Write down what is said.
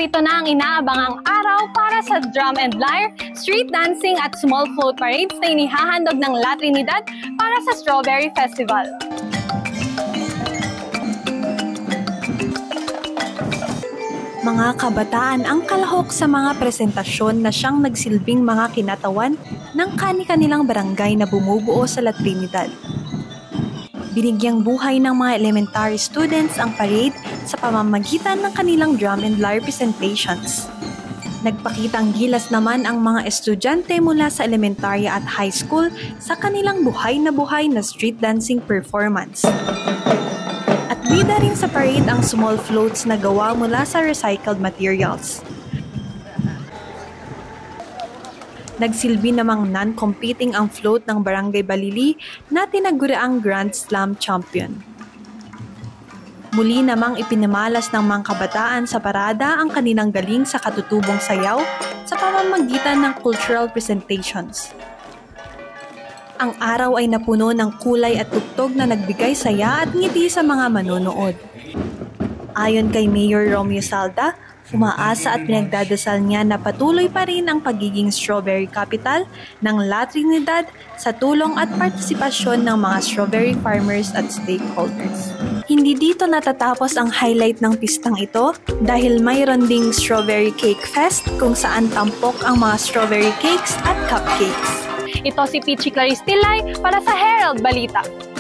narito na ang inaabangang araw para sa drum and lyre, street dancing at small float parades na inihahandog ng La Trinidad para sa Strawberry Festival. Mga kabataan ang kalahok sa mga presentasyon na siyang nagsilbing mga kinatawan ng kani-kanilang barangay na bumubuo sa La Trinidad. Binigyang buhay ng mga elementary students ang parade sa pamamagitan ng kanilang drum and lyre presentations. Nagpakitang gilas naman ang mga estudyante mula sa elementary at high school sa kanilang buhay na street dancing performance. At bida rin sa parade ang small floats na gawa mula sa recycled materials. Nagsilbi namang non-competing ang float ng Barangay Balili na tinaguriang Grand Slam champion. Muli namang ipinamalas ng mga kabataan sa parada ang kanilang galing sa katutubong sayaw sa pamamagitan ng cultural presentations. Ang araw ay napuno ng kulay at tugtog na nagbigay saya at ngiti sa mga manonood. Ayon kay Mayor Romeo Salda, umaasa at pinagdadasal niya na patuloy pa rin ang pagiging strawberry capital ng La Trinidad sa tulong at partisipasyon ng mga strawberry farmers at stakeholders. Hindi dito natatapos ang highlight ng pistang ito dahil mayroon ding Strawberry Cake Fest kung saan tampok ang mga strawberry cakes at cupcakes. Ito si Pichi Clarice Tilay para sa Herald Balita.